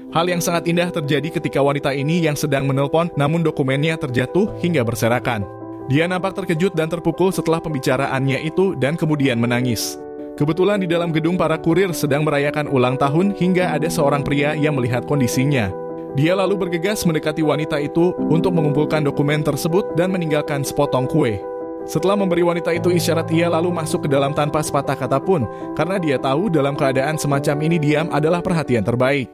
Hal yang sangat indah terjadi ketika wanita ini yang sedang menelpon namun dokumennya terjatuh hingga berserakan. Dia nampak terkejut dan terpukul setelah pembicaraannya itu dan kemudian menangis. Kebetulan di dalam gedung para kurir sedang merayakan ulang tahun hingga ada seorang pria yang melihat kondisinya. Dia lalu bergegas mendekati wanita itu untuk mengumpulkan dokumen tersebut dan meninggalkan sepotong kue. Setelah memberi wanita itu isyarat, ia lalu masuk ke dalam tanpa sepatah kata pun, karena dia tahu dalam keadaan semacam ini diam adalah perhatian terbaik.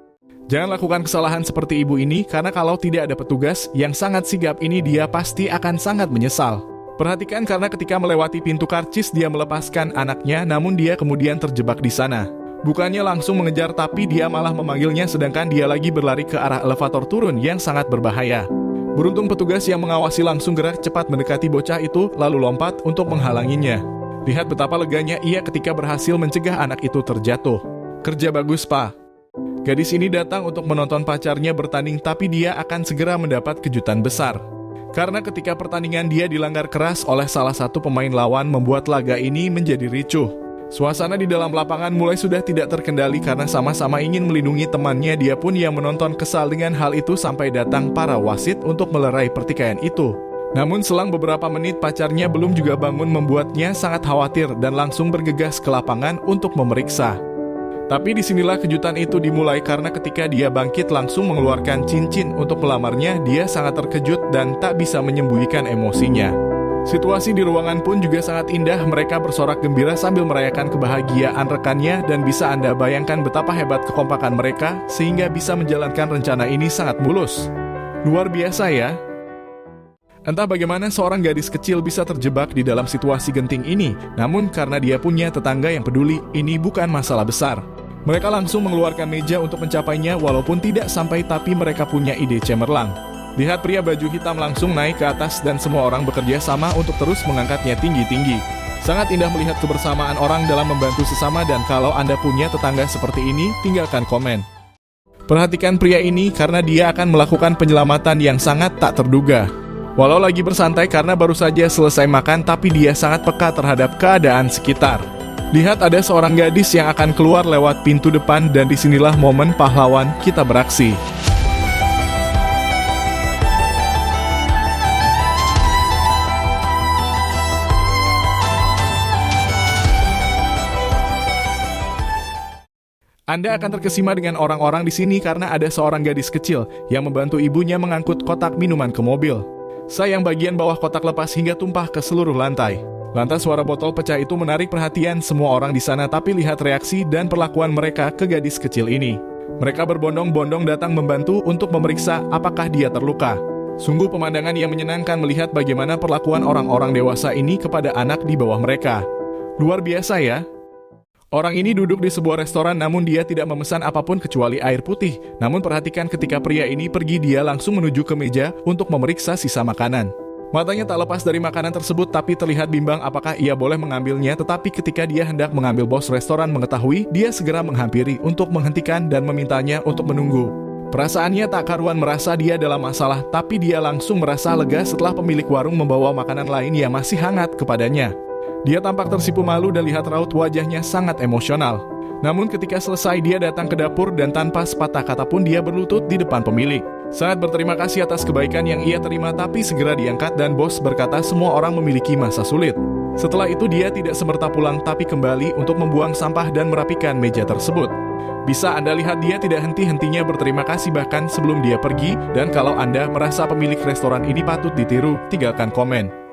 Jangan lakukan kesalahan seperti ibu ini, karena kalau tidak ada petugas yang sangat sigap ini, dia pasti akan sangat menyesal. Perhatikan, karena ketika melewati pintu karcis dia melepaskan anaknya, namun dia kemudian terjebak di sana. Bukannya langsung mengejar, tapi dia malah memanggilnya sedangkan dia lagi berlari ke arah elevator turun yang sangat berbahaya. Beruntung petugas yang mengawasi langsung gerak cepat mendekati bocah itu lalu lompat untuk menghalanginya. Lihat betapa leganya ia ketika berhasil mencegah anak itu terjatuh. Kerja bagus, Pak. Gadis ini datang untuk menonton pacarnya bertanding, tapi dia akan segera mendapat kejutan besar. Karena ketika pertandingan dia dilanggar keras oleh salah satu pemain lawan membuat laga ini menjadi ricuh. Suasana di dalam lapangan mulai sudah tidak terkendali karena sama-sama ingin melindungi temannya. Dia pun yang menonton kesal dengan hal itu sampai datang para wasit untuk melerai pertikaian itu. Namun selang beberapa menit pacarnya belum juga bangun membuatnya sangat khawatir dan langsung bergegas ke lapangan untuk memeriksa. Tapi disinilah kejutan itu dimulai karena ketika dia bangkit langsung mengeluarkan cincin untuk melamarnya, dia sangat terkejut dan tak bisa menyembunyikan emosinya. Situasi di ruangan pun juga sangat indah, mereka bersorak gembira sambil merayakan kebahagiaan rekannya dan bisa Anda bayangkan betapa hebat kekompakan mereka sehingga bisa menjalankan rencana ini sangat mulus. Luar biasa ya. Entah bagaimana seorang gadis kecil bisa terjebak di dalam situasi genting ini, namun karena dia punya tetangga yang peduli, ini bukan masalah besar. Mereka langsung mengeluarkan meja untuk mencapainya walaupun tidak sampai, tapi mereka punya ide cemerlang. Lihat pria baju hitam langsung naik ke atas dan semua orang bekerja sama untuk terus mengangkatnya tinggi-tinggi. Sangat indah melihat kebersamaan orang dalam membantu sesama dan kalau Anda punya tetangga seperti ini, tinggalkan komen. Perhatikan pria ini karena dia akan melakukan penyelamatan yang sangat tak terduga. Walau lagi bersantai karena baru saja selesai makan, tapi dia sangat peka terhadap keadaan sekitar. Lihat ada seorang gadis yang akan keluar lewat pintu depan dan disinilah momen pahlawan kita beraksi. Anda akan terkesima dengan orang-orang di sini karena ada seorang gadis kecil yang membantu ibunya mengangkut kotak minuman ke mobil. Sayang bagian bawah kotak lepas hingga tumpah ke seluruh lantai. Lantas suara botol pecah itu menarik perhatian semua orang di sana, tapi lihat reaksi dan perlakuan mereka ke gadis kecil ini. Mereka berbondong-bondong datang membantu untuk memeriksa apakah dia terluka. Sungguh pemandangan yang menyenangkan melihat bagaimana perlakuan orang-orang dewasa ini kepada anak di bawah mereka. Luar biasa ya. Orang ini duduk di sebuah restoran namun dia tidak memesan apapun kecuali air putih. Namun perhatikan ketika pria ini pergi, dia langsung menuju ke meja untuk memeriksa sisa makanan. Matanya tak lepas dari makanan tersebut tapi terlihat bimbang apakah ia boleh mengambilnya, tetapi ketika dia hendak mengambil, bos restoran mengetahui, dia segera menghampiri untuk menghentikan dan memintanya untuk menunggu. Perasaannya tak karuan merasa dia dalam masalah, tapi dia langsung merasa lega setelah pemilik warung membawa makanan lain yang masih hangat kepadanya. Dia tampak tersipu malu dan lihat raut wajahnya sangat emosional. Namun ketika selesai dia datang ke dapur dan tanpa sepatah kata pun dia berlutut di depan pemilik. Sangat berterima kasih atas kebaikan yang ia terima, tapi segera diangkat dan bos berkata semua orang memiliki masa sulit. Setelah itu dia tidak semerta pulang tapi kembali untuk membuang sampah dan merapikan meja tersebut. Bisa Anda lihat dia tidak henti-hentinya berterima kasih bahkan sebelum dia pergi, dan kalau Anda merasa pemilik restoran ini patut ditiru, tinggalkan komen.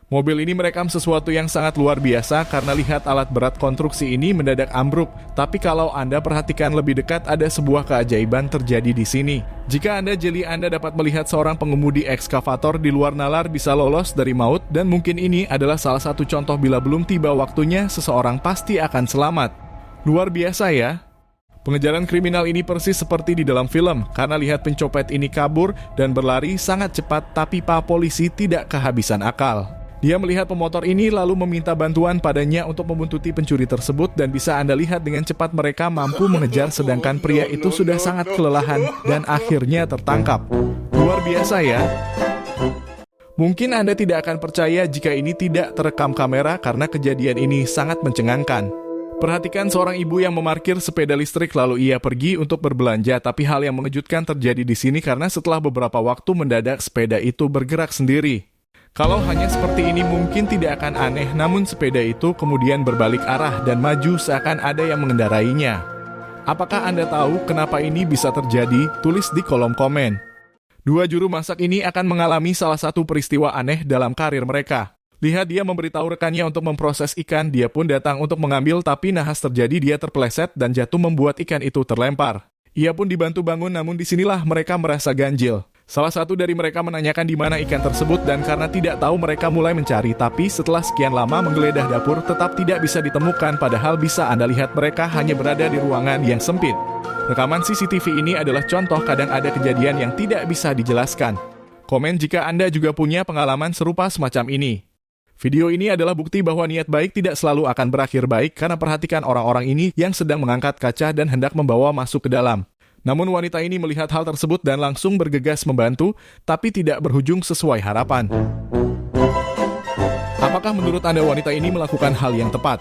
Mobil ini merekam sesuatu yang sangat luar biasa karena lihat alat berat konstruksi ini mendadak ambruk. Tapi kalau Anda perhatikan lebih dekat, ada sebuah keajaiban terjadi di sini. Jika Anda jeli, Anda dapat melihat seorang pengemudi ekskavator di luar nalar bisa lolos dari maut, dan mungkin ini adalah salah satu contoh bila belum tiba waktunya, seseorang pasti akan selamat. Luar biasa ya. Pengejaran kriminal ini persis seperti di dalam film, karena lihat pencopet ini kabur dan berlari sangat cepat, tapi pak polisi tidak kehabisan akal. Dia melihat pemotor ini lalu meminta bantuan padanya untuk membuntuti pencuri tersebut, dan bisa Anda lihat dengan cepat mereka mampu mengejar sedangkan pria itu sudah sangat kelelahan dan akhirnya tertangkap. Luar biasa ya. Mungkin Anda tidak akan percaya jika ini tidak terekam kamera karena kejadian ini sangat mencengangkan. Perhatikan seorang ibu yang memarkir sepeda listrik lalu ia pergi untuk berbelanja, tapi hal yang mengejutkan terjadi di sini karena setelah beberapa waktu mendadak sepeda itu bergerak sendiri. Kalau hanya seperti ini mungkin tidak akan aneh, namun sepeda itu kemudian berbalik arah dan maju seakan ada yang mengendarainya. Apakah Anda tahu kenapa ini bisa terjadi? Tulis di kolom komen. Dua juru masak ini akan mengalami salah satu peristiwa aneh dalam karir mereka. Lihat dia memberitahu rekannya untuk memproses ikan, dia pun datang untuk mengambil tapi nahas terjadi dia terpeleset dan jatuh membuat ikan itu terlempar. Ia pun dibantu bangun namun disinilah mereka merasa ganjil. Salah satu dari mereka menanyakan di mana ikan tersebut dan karena tidak tahu mereka mulai mencari tapi setelah sekian lama menggeledah dapur tetap tidak bisa ditemukan padahal bisa Anda lihat mereka hanya berada di ruangan yang sempit. Rekaman CCTV ini adalah contoh kadang ada kejadian yang tidak bisa dijelaskan. Komen jika Anda juga punya pengalaman serupa semacam ini. Video ini adalah bukti bahwa niat baik tidak selalu akan berakhir baik karena perhatikan orang-orang ini yang sedang mengangkat kaca dan hendak membawa masuk ke dalam. Namun wanita ini melihat hal tersebut dan langsung bergegas membantu, tapi tidak berujung sesuai harapan. Apakah menurut Anda wanita ini melakukan hal yang tepat?